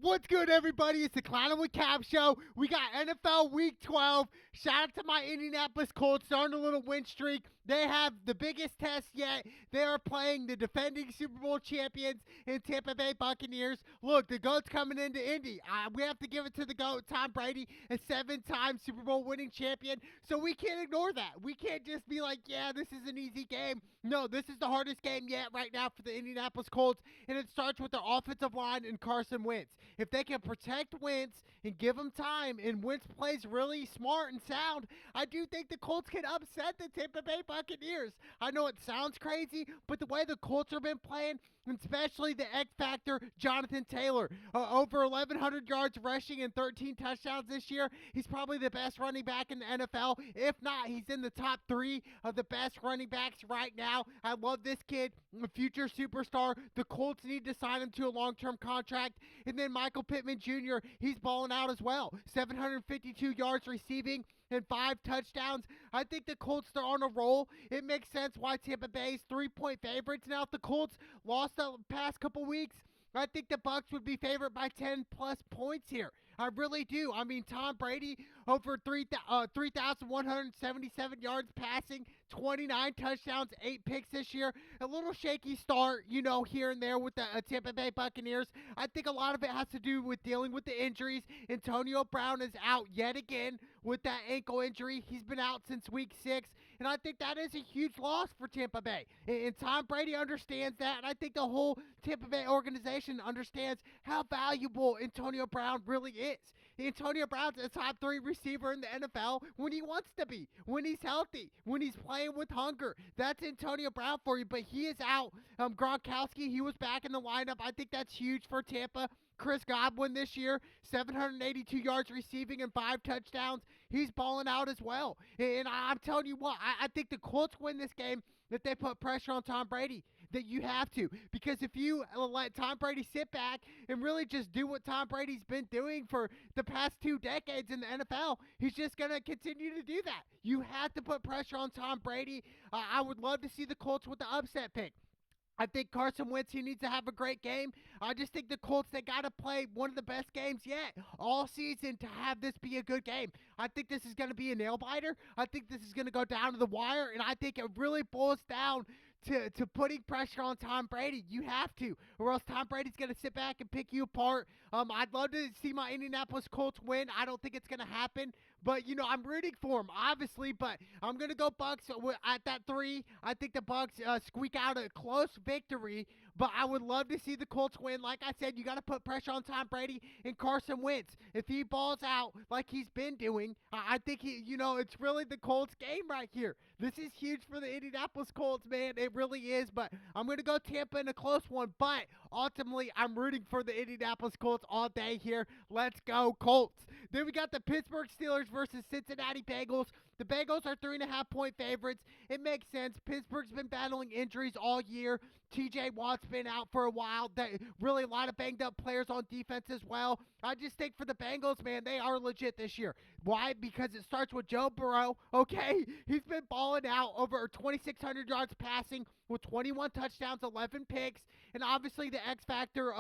What's good, everybody? It's the Clown with Cap Show. We got NFL Week 12. Shout out to my Indianapolis Colts starting a little win streak. They have the biggest test yet. They are playing the defending Super Bowl champions in Tampa Bay Buccaneers. Look, the GOAT's coming into Indy. We have to give it to the GOAT, Tom Brady, a 7-time Super Bowl winning champion. So we can't ignore that. We can't just be like, yeah, this is an easy game. No, this is the hardest game yet right now for the Indianapolis Colts, and it starts with their offensive line and Carson Wentz. If they can protect Wentz and give him time, and Wentz plays really smart and sound, I do think the Colts can upset the Tampa Bay Buccaneers. I know it sounds crazy, but the way the Colts have been playing, especially the X Factor, Jonathan Taylor, over 1,100 yards rushing and 13 touchdowns this year. He's probably the best running back in the NFL. If not, he's in the top 3 of the best running backs right now. I love this kid, a future superstar. The Colts need to sign him to a long-term contract. And then Michael Pittman Jr., he's balling out as well. 752 yards receiving and 5 touchdowns. I think the Colts are on a roll. It makes sense why Tampa Bay's 3-point favorites. Now, if the Colts lost the past couple weeks, I think the Bucs would be favored by 10-plus points here. I really do. I mean, Tom Brady over 3,177 yards passing, 29 touchdowns, 8 picks this year. A little shaky start, here and there with the Tampa Bay Buccaneers. I think a lot of it has to do with dealing with the injuries. Antonio Brown is out yet again with that ankle injury. He's been out since week 6, and I think that is a huge loss for Tampa Bay. And Tom Brady understands that, and I think the whole Tampa Bay organization understands how valuable Antonio Brown really is. Antonio Brown's a top 3 receiver in the NFL when he wants to be, when he's healthy, when he's playing with hunger. That's Antonio Brown for you, but he is out. Gronkowski, he was back in the lineup. I think that's huge for Tampa. Chris Godwin this year, 782 yards receiving and 5 touchdowns. He's balling out as well. And I'm telling you what, I think the Colts win this game if they put pressure on Tom Brady. That you have to. Because if you let Tom Brady sit back and really just do what Tom Brady's been doing for the past 2 decades in the NFL, he's just going to continue to do that. You have to put pressure on Tom Brady. I would love to see the Colts with the upset pick. I think Carson Wentz, he needs to have a great game. I just think the Colts, they got to play one of the best games yet all season to have this be a good game. I think this is going to be a nail-biter. I think this is going to go down to the wire, and I think it really boils down to putting pressure on Tom Brady. You have to, or else Tom Brady's going to sit back and pick you apart. I'd love to see my Indianapolis Colts win. I don't think it's going to happen, but, I'm rooting for him, obviously, but I'm going to go Bucs at that 3. I think the Bucs squeak out a close victory, but I would love to see the Colts win. Like I said, you got to put pressure on Tom Brady and Carson Wentz. If he balls out like he's been doing, I think it's really the Colts game right here. This is huge for the Indianapolis Colts, man. It really is, but I'm going to go Tampa in a close one, but ultimately, I'm rooting for the Indianapolis Colts all day here. Let's go, Colts. Then we got the Pittsburgh Steelers versus Cincinnati Bagels. The Bagels are 3.5-point favorites. It makes sense. Pittsburgh's been battling injuries all year. TJ Watt's been out for a while. Really a lot of banged up players on defense as well. I just think for the Bengals, man, they are legit this year. Why? Because it starts with Joe Burrow, okay? He's been balling out over 2,600 yards passing with 21 touchdowns, 11 picks, and obviously the X Factor,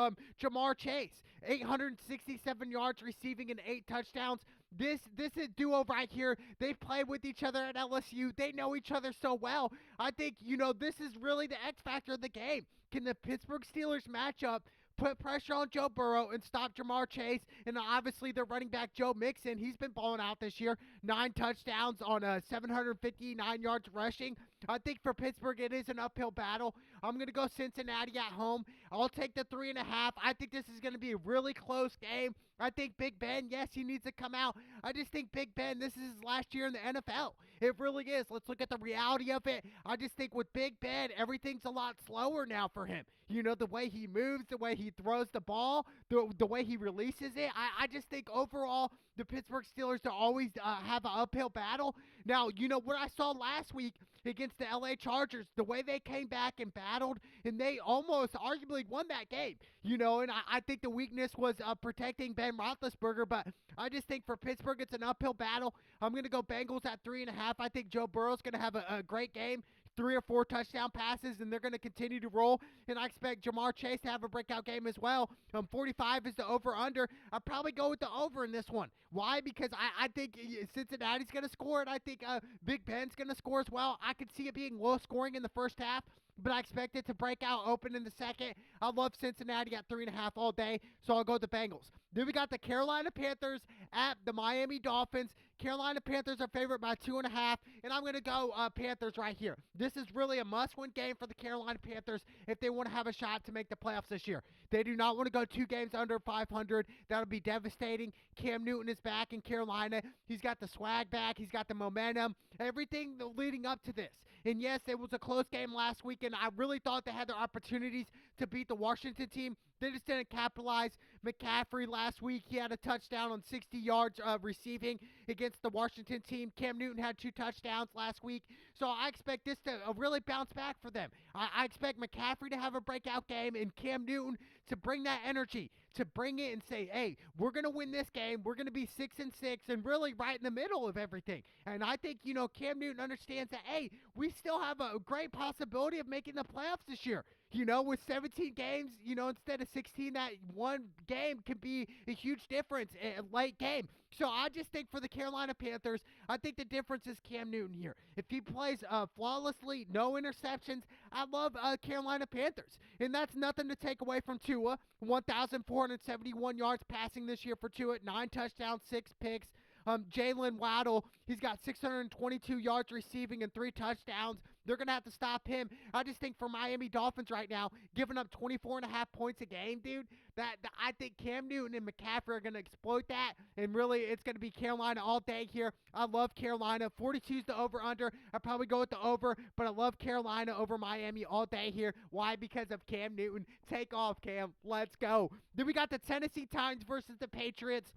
Jamar Chase, 867 yards receiving and 8 touchdowns. This is duo right here. They've played with each other at LSU. They know each other so well. I think, this is really the X factor of the game. Can the Pittsburgh Steelers match up, put pressure on Joe Burrow, and stop Jamar Chase? And obviously their running back, Joe Mixon, he's been balling out this year. 9 touchdowns on 759 yards rushing. I think for Pittsburgh, it is an uphill battle. I'm going to go Cincinnati at home. I'll take the 3.5. I think this is going to be a really close game. I think Big Ben, yes, he needs to come out. I just think Big Ben, this is his last year in the NFL. It really is. Let's look at the reality of it. I just think with Big Ben, everything's a lot slower now for him. The way he moves, the way he throws the ball, the way he releases it. I just think overall, the Pittsburgh Steelers always have an uphill battle. Now, what I saw last week against the LA Chargers, the way they came back and battled, and they almost arguably won that game. And I think the weakness was protecting Ben Roethlisberger, but I just think for Pittsburgh, it's an uphill battle. I'm going to go Bengals at 3.5. I think Joe Burrow's going to have a great game. 3 or 4 touchdown passes, and they're going to continue to roll. And I expect Jamar Chase to have a breakout game as well. 45 is the over-under. I'll probably go with the over in this one. Why? Because I think Cincinnati's going to score, and I think Big Ben's going to score as well. I could see it being low scoring in the first half, but I expect it to break out open in the second. I love Cincinnati at 3.5 all day, so I'll go with the Bengals. Then we got the Carolina Panthers at the Miami Dolphins. Carolina Panthers are favored by 2.5, and I'm going to go Panthers right here. This is really a must-win game for the Carolina Panthers if they want to have a shot to make the playoffs this year. They do not want to go 2 games under 500. That would be devastating. Cam Newton is back in Carolina. He's got the swag back. He's got the momentum. Everything leading up to this. And yes, it was a close game last week, and I really thought they had their opportunities to beat the Washington team. They just didn't capitalize. McCaffrey last week, he had a touchdown on 60 yards receiving against the Washington team. Cam Newton had 2 touchdowns last week. So I expect this to really bounce back for them. I expect McCaffrey to have a breakout game and Cam Newton to bring that energy, to bring it and say, hey, we're going to win this game. We're going to be 6-6 and really right in the middle of everything. And I think, Cam Newton understands that, hey, we still have a great possibility of making the playoffs this year. With 17 games, instead of 16, that one game can be a huge difference in a late game. So I just think for the Carolina Panthers, I think the difference is Cam Newton here. If he plays flawlessly, no interceptions, I love Carolina Panthers. And that's nothing to take away from Tua. 1,471 yards passing this year for Tua, 9 touchdowns, 6 picks. Jalen Waddle, he's got 622 yards receiving and 3 touchdowns. They're going to have to stop him. I just think for Miami Dolphins right now, giving up 24.5 points a game, dude, I think Cam Newton and McCaffrey are going to exploit that, and really it's going to be Carolina all day here. I love Carolina. 42 is the over-under. I'd probably go with the over, but I love Carolina over Miami all day here. Why? Because of Cam Newton. Take off, Cam. Let's go. Then we got the Tennessee Titans versus the Patriots.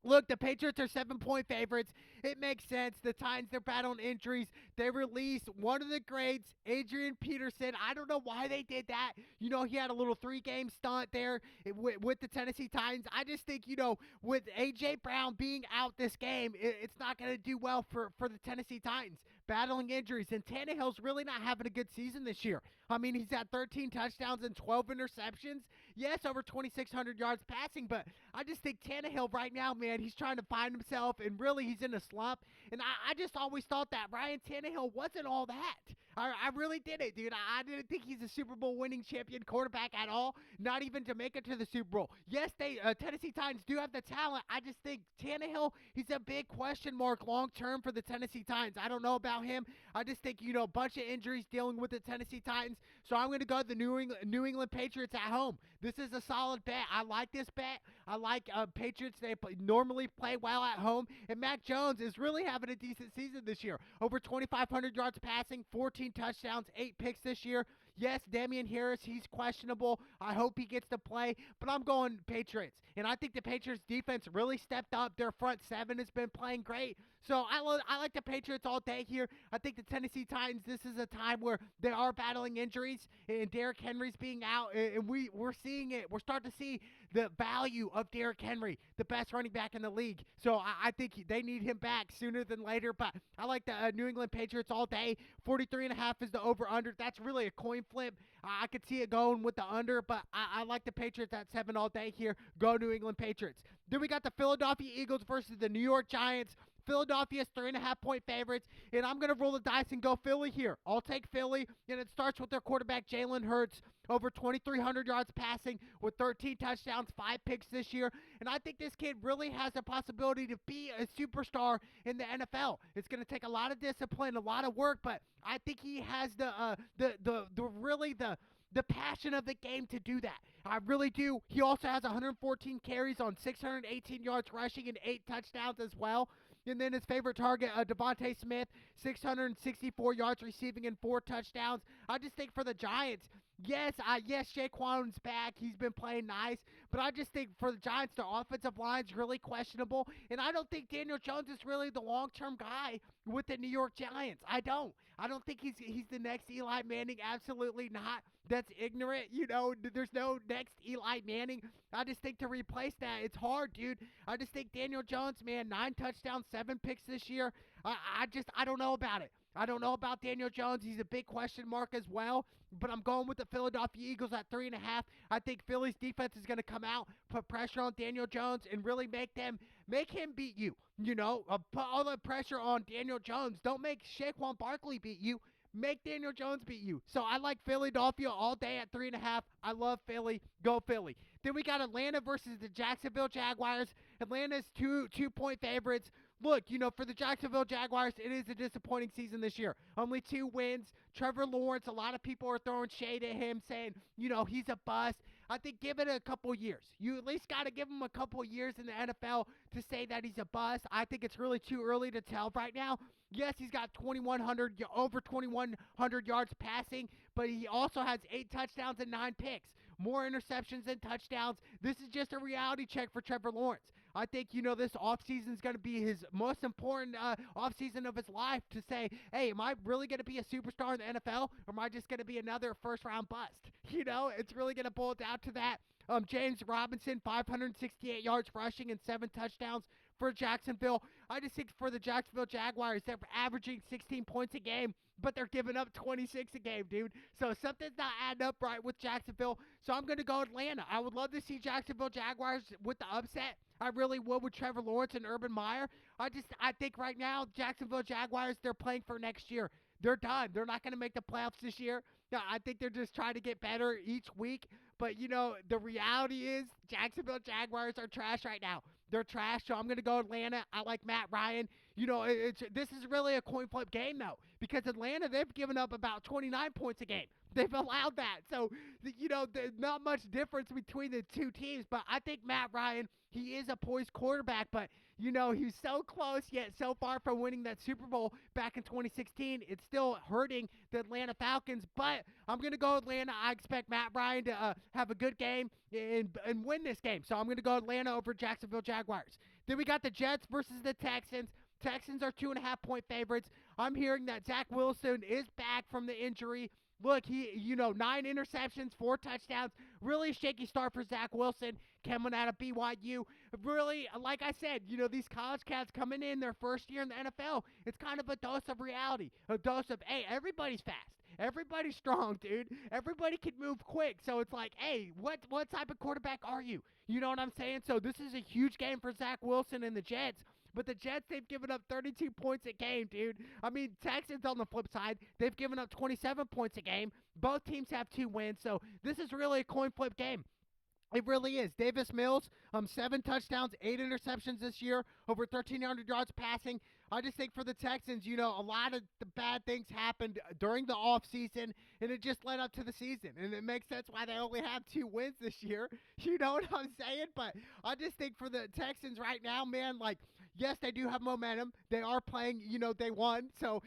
Look, the Patriots are 7-point favorites. It makes sense. The Titans, they're battling injuries. They released one of the greats, Adrian Peterson. I don't know why they did that. He had a little 3-game stunt there with the Tennessee Titans. I just think, with A.J. Brown being out this game, it's not going to do well for the Tennessee Titans. Battling injuries, and Tannehill's really not having a good season this year. I mean, he's had 13 touchdowns and 12 interceptions. Yes, over 2,600 yards passing, but I just think Tannehill right now, man, he's trying to find himself, and really he's in a slump. And I just always thought that Ryan Tannehill wasn't all that. I really didn't, dude. I didn't think he's a Super Bowl winning champion quarterback at all, not even to make it to the Super Bowl. Yes, Tennessee Titans do have the talent. I just think Tannehill, he's a big question mark long-term for the Tennessee Titans. I don't know about him. I just think, a bunch of injuries dealing with the Tennessee Titans. So I'm going to go to the New England Patriots at home. This is a solid bet. I like this bet. I like Patriots. They normally play well at home. And Mac Jones is really having a decent season this year. Over 2,500 yards passing, 14 touchdowns, 8 picks this year. Yes, Damian Harris, he's questionable. I hope he gets to play, but I'm going Patriots. And I think the Patriots defense really stepped up. Their front 7 has been playing great. So I like the Patriots all day here. I think the Tennessee Titans, this is a time where they are battling injuries, and Derrick Henry's being out, and we're seeing it. We're starting to see the value of Derrick Henry, the best running back in the league. So I think they need him back sooner than later, but I like the New England Patriots all day. 43.5 is the over-under. That's really a coin flip. I could see it going with the under, but I like the Patriots at 7 all day here. Go New England Patriots. Then we got the Philadelphia Eagles versus the New York Giants. Philadelphia's 3.5-point favorites, and I'm going to roll the dice and go Philly here. I'll take Philly, and it starts with their quarterback, Jalen Hurts, over 2,300 yards passing with 13 touchdowns, 5 picks this year. And I think this kid really has the possibility to be a superstar in the NFL. It's going to take a lot of discipline, a lot of work, but I think he has the passion of the game to do that. I really do. He also has 114 carries on 618 yards rushing and 8 touchdowns as well. And then his favorite target, Devontae Smith, 664 yards receiving and 4 touchdowns. I just think for the Giants, yes, Saquon's back. He's been playing nice. But I just think for the Giants, their offensive line's really questionable. And I don't think Daniel Jones is really the long-term guy with the New York Giants. I don't think he's the next Eli Manning. Absolutely not. That's ignorant. There's no next Eli Manning. I just think to replace that, it's hard, dude. I just think Daniel Jones, man, 9 touchdowns, 7 picks this year. I don't know about it. I don't know about Daniel Jones. He's a big question mark as well. But I'm going with the Philadelphia Eagles at 3.5. I think Philly's defense is going to come out, put pressure on Daniel Jones, and really make him beat you. Put all the pressure on Daniel Jones. Don't make Saquon Barkley beat you. Make Daniel Jones beat you. So I like Philadelphia all day at 3.5. I love Philly. Go Philly. Then we got Atlanta versus the Jacksonville Jaguars. Atlanta's 2-point favorites. Look, for the Jacksonville Jaguars, it is a disappointing season this year. Only 2 wins. Trevor Lawrence, a lot of people are throwing shade at him, saying, he's a bust. I think give it a couple years. You at least got to give him a couple years in the NFL to say that he's a bust. I think it's really too early to tell right now. Yes, he's got over 2,100 yards passing, but he also has 8 touchdowns and 9 picks. More interceptions than touchdowns. This is just a reality check for Trevor Lawrence. I think, this offseason is going to be his most important offseason of his life to say, hey, am I really going to be a superstar in the NFL, or am I just going to be another first-round bust? It's really going to boil down to that. James Robinson, 568 yards rushing and 7 touchdowns for Jacksonville. I just think for the Jacksonville Jaguars, they're averaging 16 points a game, but they're giving up 26 a game, dude. So something's not adding up right with Jacksonville. So I'm going to go Atlanta. I would love to see Jacksonville Jaguars with the upset. I really would with Trevor Lawrence and Urban Meyer. I think right now, Jacksonville Jaguars, they're playing for next year. They're done. They're not going to make the playoffs this year. I think they're just trying to get better each week. But, the reality is Jacksonville Jaguars are trash right now. They're trash, so I'm going to go Atlanta. I like Matt Ryan. This is really a coin flip game, though, because Atlanta, they've given up about 29 points a game. They've allowed that. So, there's not much difference between the two teams. But I think Matt Ryan, he is a poised quarterback. But, he's so close yet so far from winning that Super Bowl back in 2016. It's still hurting the Atlanta Falcons. But I'm going to go Atlanta. I expect Matt Ryan to have a good game and win this game. So I'm going to go Atlanta over Jacksonville Jaguars. Then we got the Jets versus the Texans. Texans are 2.5-point favorites. I'm hearing that Zach Wilson is back from the injury. Look, he, 9 interceptions, 4 touchdowns. Really shaky start for Zach Wilson coming out of BYU. Really, like I said, these college cats coming in their first year in the NFL, it's kind of a dose of reality. A dose of, hey, everybody's fast. Everybody's strong, dude. Everybody can move quick. So it's like, hey, what type of quarterback are you? You know what I'm saying? So this is a huge game for Zach Wilson and the Jets. But the Jets, they've given up 32 points a game, dude. I mean, Texans on the flip side, they've given up 27 points a game. Both teams have 2 wins, so this is really a coin flip game. It really is. Davis Mills, 7 touchdowns, 8 interceptions this year, over 1,300 yards passing. I just think for the Texans, a lot of the bad things happened during the offseason, and it just led up to the season. And it makes sense why they only have 2 wins this year. You know what I'm saying? But I just think for the Texans right now, man, yes, they do have momentum. They are playing, they won. So,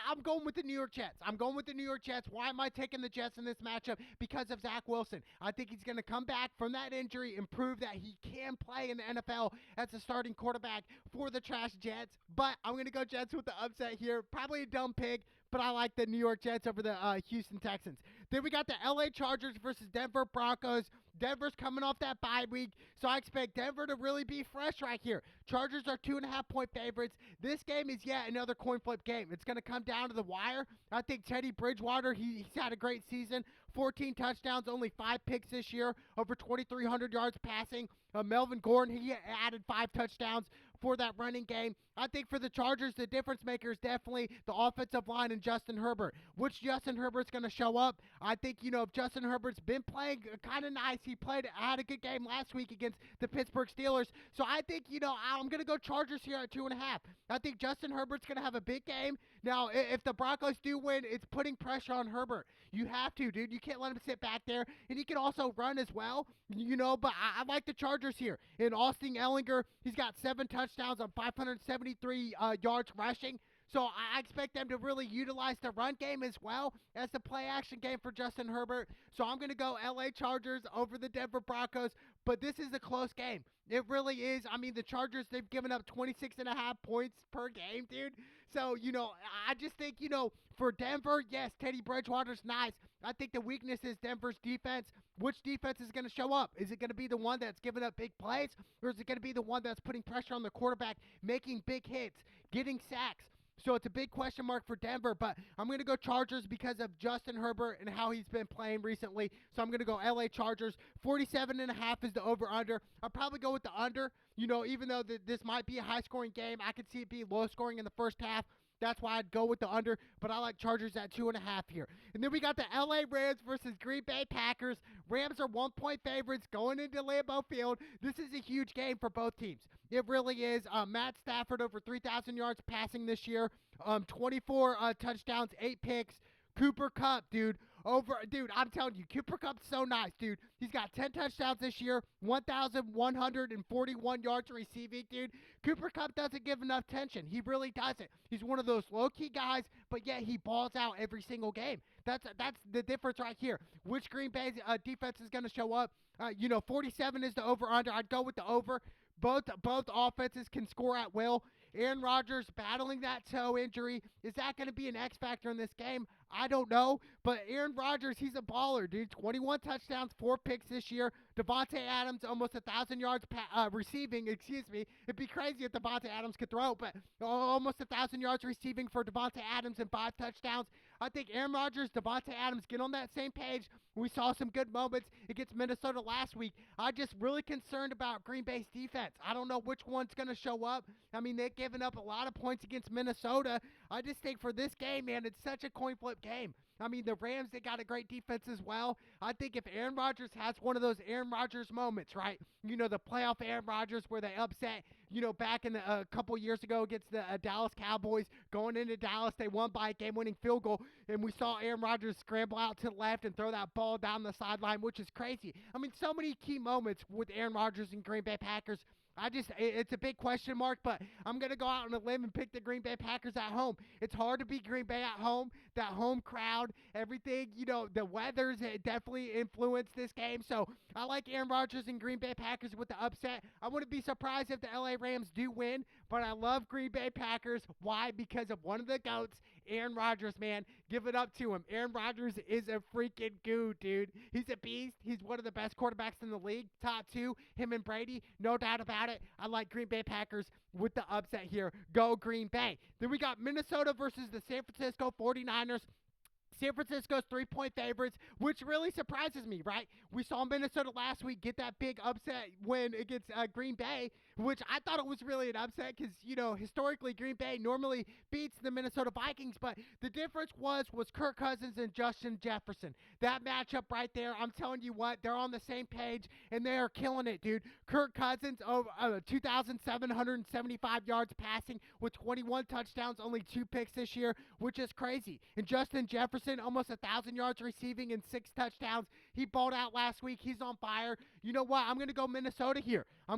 I'm going with the New York Jets. I'm going with the New York Jets. Why am I taking the Jets in this matchup? Because of Zach Wilson. I think he's going to come back from that injury and prove that he can play in the NFL as a starting quarterback for the trash Jets. But I'm going to go Jets with the upset here. Probably a dumb pick, but I like the New York Jets over the Houston Texans. Then we got the LA Chargers versus Denver Broncos. Denver's coming off that bye week, so I expect Denver to really be fresh right here. Chargers are 2.5-point favorites. This game is yet another coin flip game. It's going to come down to the wire. I think Teddy Bridgewater, he's had a great season. 14 touchdowns, only 5 picks this year, over 2,300 yards passing. Melvin Gordon, he added 5 touchdowns for that running game. I think for the Chargers, the difference maker is definitely the offensive line and Justin Herbert. Which Justin Herbert's going to show up? I think, if Justin Herbert's been playing kind of nice, he had a good game last week against the Pittsburgh Steelers. So I think, I'm going to go Chargers here at 2.5. I think Justin Herbert's going to have a big game. Now, if the Broncos do win, it's putting pressure on Herbert. You have to, dude. You can't let him sit back there. And he can also run as well, but I like the Chargers here. And Austin Ellinger, he's got 7 touchdowns on 573 yards rushing. So I expect them to really utilize the run game as well as the play-action game for Justin Herbert. So I'm going to go LA Chargers over the Denver Broncos. But this is a close game. It really is. I mean, the Chargers, they've given up 26.5 points per game, dude. So, I just think, for Denver, yes, Teddy Bridgewater's nice. I think the weakness is Denver's defense. Which defense is going to show up? Is it going to be the one that's giving up big plays? Or is it going to be the one that's putting pressure on the quarterback, making big hits, getting sacks? So it's a big question mark for Denver, but I'm going to go Chargers because of Justin Herbert and how he's been playing recently. So I'm going to go LA Chargers. 47.5 is the over-under. I'll probably go with the under. Even though this might be a high-scoring game, I could see it be low-scoring in the first half. That's why I'd go with the under, but I like Chargers at 2.5 here. And then we got the LA Rams versus Green Bay Packers. Rams are 1-point favorites going into Lambeau Field. This is a huge game for both teams. It really is. Matt Stafford over 3,000 yards passing this year. 24 touchdowns, 8 picks. Cooper Kupp, dude. I'm telling you, Cooper Kupp's so nice, dude. He's got 10 touchdowns this year, 1,141 yards receiving, dude. Cooper Kupp doesn't give enough attention. He really doesn't. He's one of those low-key guys, but yet he balls out every single game. That's the difference right here. Which Green Bay defense is going to show up? 47 is the over-under. I'd go with the over. Both offenses can score at will. Aaron Rodgers battling that toe injury. Is that going to be an X factor in this game? I don't know. But Aaron Rodgers, he's a baller, dude. 21 touchdowns, 4 picks this year. Devontae Adams, almost 1,000 yards receiving. It'd be crazy if Devontae Adams could throw, but almost 1,000 yards receiving for Devontae Adams and 5 touchdowns. I think Aaron Rodgers, Devontae Adams get on that same page. We saw some good moments against Minnesota last week. I'm just really concerned about Green Bay's defense. I don't know which one's going to show up. I mean, they've given up a lot of points against Minnesota. I just think for this game, man, it's such a coin flip game. I mean, the Rams, they got a great defense as well. I think if Aaron Rodgers has one of those Aaron Rodgers moments, right? The playoff Aaron Rodgers where they upset, back in a couple years ago against the Dallas Cowboys. Going into Dallas, they won by a game-winning field goal, and we saw Aaron Rodgers scramble out to the left and throw that ball down the sideline, which is crazy. I mean, so many key moments with Aaron Rodgers and Green Bay Packers. It's a big question mark, but I'm going to go out on a limb and pick the Green Bay Packers at home. It's hard to beat Green Bay at home. That home crowd, everything, the weather's definitely influenced this game. So I like Aaron Rodgers and Green Bay Packers with the upset. I wouldn't be surprised if the LA Rams do win, but I love Green Bay Packers. Why? Because of one of the GOATs, Aaron Rodgers, man. Give it up to him. Aaron Rodgers is a freaking goo, dude. He's a beast. He's one of the best quarterbacks in the league. Top 2, him and Brady, no doubt about it. I like Green Bay Packers with the upset here. Go Green Bay. Then we got Minnesota versus the San Francisco 49ers. San Francisco's 3-point favorites, which really surprises me, right? We saw Minnesota last week get that big upset win against Green Bay, which I thought it was really an upset because, historically Green Bay normally beats the Minnesota Vikings, but the difference was Kirk Cousins and Justin Jefferson. That matchup right there, I'm telling you what, they're on the same page, and they are killing it, dude. Kirk Cousins, 2,775 yards passing with 21 touchdowns, only 2 picks this year, which is crazy. And Justin Jefferson, almost 1,000 yards receiving and 6 touchdowns. He balled out last week. He's on fire. You know what? I'm going to go Minnesota here. I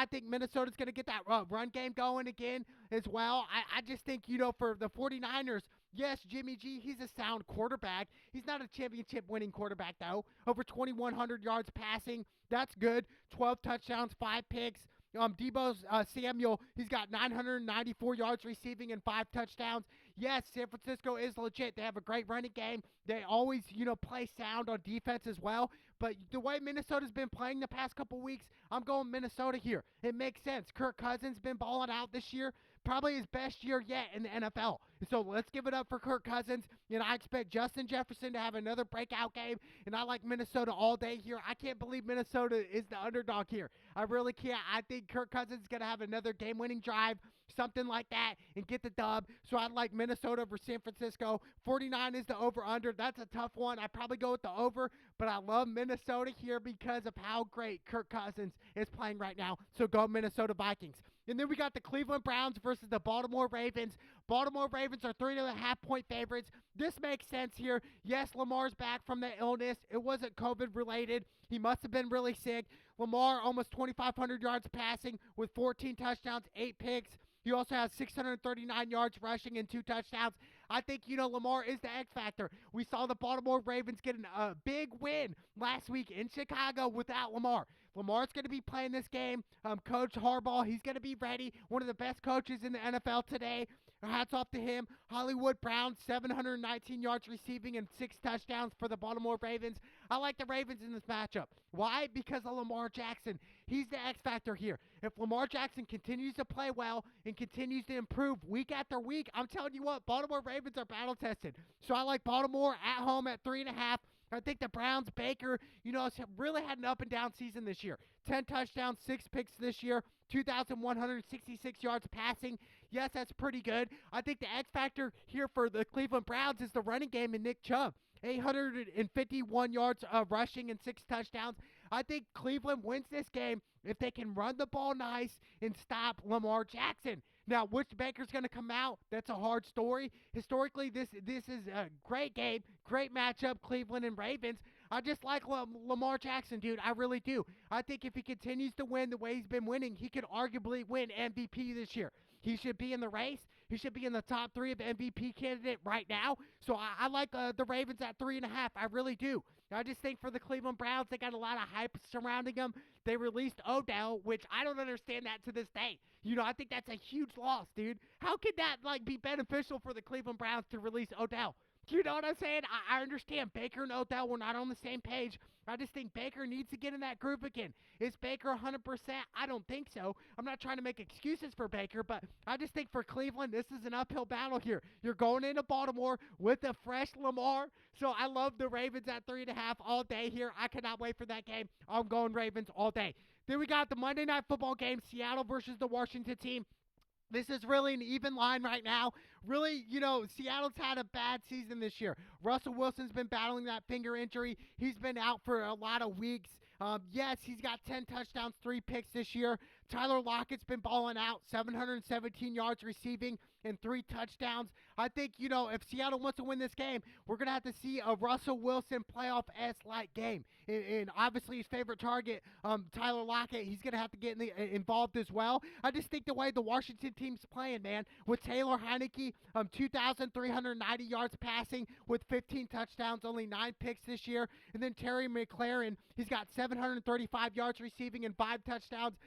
think Minnesota's going to get that run game going again as well. I just think, for the 49ers, yes, Jimmy G, he's a sound quarterback. He's not a championship-winning quarterback, though. Over 2,100 yards passing. That's good. 12 touchdowns, 5 picks. Deebo Samuel, he's got 994 yards receiving and 5 touchdowns. Yes, San Francisco is legit. They have a great running game. They always, play sound on defense as well. But the way Minnesota's been playing the past couple weeks, I'm going Minnesota here. It makes sense. Kirk Cousins been balling out this year. Probably his best year yet in the NFL. So let's give it up for Kirk Cousins. I expect Justin Jefferson to have another breakout game. And I like Minnesota all day here. I can't believe Minnesota is the underdog here. I really can't. I think Kirk Cousins is going to have another game-winning drive, something like that, and get the dub. So I like Minnesota over San Francisco. 49 is the over-under. That's a tough one. I'd probably go with the over, but I love Minnesota here because of how great Kirk Cousins is playing right now. So go Minnesota Vikings. And then we got the Cleveland Browns versus the Baltimore Ravens. Baltimore Ravens are 3.5-point favorites. This makes sense here. Yes, Lamar's back from the illness. It wasn't COVID-related. He must have been really sick. Lamar, almost 2,500 yards passing with 14 touchdowns, 8 picks. He also has 639 yards rushing and 2 touchdowns. I think, Lamar is the X factor. We saw the Baltimore Ravens get a big win last week in Chicago without Lamar. Lamar's going to be playing this game. Coach Harbaugh, he's going to be ready. One of the best coaches in the NFL today. Hats off to him. Hollywood Brown, 719 yards receiving and 6 touchdowns for the Baltimore Ravens. I like the Ravens in this matchup. Why? Because of Lamar Jackson. He's the X factor here. If Lamar Jackson continues to play well and continues to improve week after week, I'm telling you what, Baltimore Ravens are battle tested. So I like Baltimore at home at 3.5. I think the Browns, Baker, really had an up and down season this year. 10 touchdowns, 6 picks this year, 2,166 yards passing. Yes, that's pretty good. I think the X factor here for the Cleveland Browns is the running game and Nick Chubb. 851 yards rushing and 6 touchdowns. I think Cleveland wins this game if they can run the ball nice and stop Lamar Jackson. Now, which Baker's going to come out? That's a hard story. Historically, this is a great game, great matchup, Cleveland and Ravens. I just like Lamar Jackson, dude. I really do. I think if he continues to win the way he's been winning, he could arguably win MVP this year. He should be in the race. He should be in the top 3 of MVP candidate right now. So I like the Ravens at 3.5. I really do. I just think for the Cleveland Browns, they got a lot of hype surrounding them. They released Odell, which I don't understand that to this day. I think that's a huge loss, dude. How could that be beneficial for the Cleveland Browns to release Odell? You know what I'm saying? I understand Baker and Odell were not on the same page. I just think Baker needs to get in that groove again. Is Baker 100%? I don't think so. I'm not trying to make excuses for Baker, but I just think for Cleveland, this is an uphill battle here. You're going into Baltimore with a fresh Lamar, so I love the Ravens at 3.5 all day here. I cannot wait for that game. I'm going Ravens all day. Then we got the Monday Night Football game, Seattle versus the Washington team. This is really an even line right now. Really, Seattle's had a bad season this year. Russell Wilson's been battling that finger injury. He's been out for a lot of weeks. Yes, he's got 10 touchdowns, 3 picks this year. Tyler Lockett's been balling out, 717 yards receiving and 3 touchdowns. I think, if Seattle wants to win this game, we're going to have to see a Russell Wilson playoff-esque game. And obviously his favorite target, Tyler Lockett, he's going to have to get involved as well. I just think the way the Washington team's playing, man, with Taylor Heineke, 2,390 yards passing with 15 touchdowns, only 9 picks this year. And then Terry McLaurin, he's got 735 yards receiving and 5 touchdowns.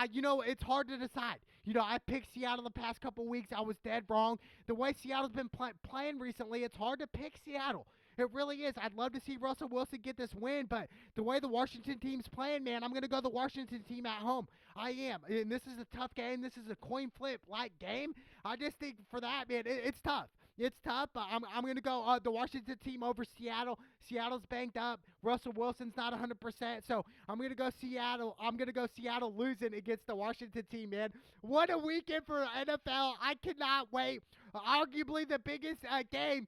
It's hard to decide. I picked Seattle the past couple weeks. I was dead wrong. The way Seattle's been playing recently, it's hard to pick Seattle. It really is. I'd love to see Russell Wilson get this win, but the way the Washington team's playing, man, I'm going to go the Washington team at home. I am. And this is a tough game. This is a coin flip-like game. I just think for that, man, it's tough. It's tough, but I'm going to go the Washington team over Seattle. Seattle's banged up. Russell Wilson's not 100%, so I'm going to go Seattle. I'm going to go Seattle losing against the Washington team, man. What a weekend for NFL. I cannot wait. Arguably the biggest game,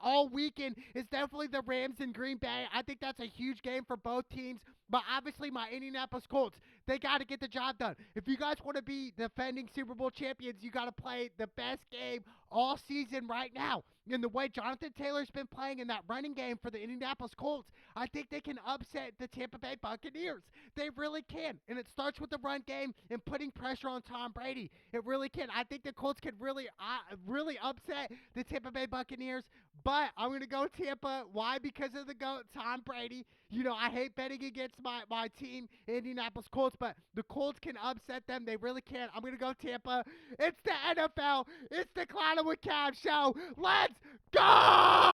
all weekend is definitely the Rams and Green Bay. I think that's a huge game for both teams. But obviously my Indianapolis Colts, they got to get the job done. If you guys want to be defending Super Bowl champions, you got to play the best game all season right now. And the way Jonathan Taylor's been playing in that running game for the Indianapolis Colts, I think they can upset the Tampa Bay Buccaneers. They really can. And it starts with the run game and putting pressure on Tom Brady. It really can. I think the Colts could really upset the Tampa Bay Buccaneers. But I'm going to go Tampa. Why? Because of the GOAT, Tom Brady. I hate betting against my team, Indianapolis Colts, but the Colts can upset them. They really can. I'm going to go Tampa. It's the NFL. It's the Clown with Cab show. Let's go!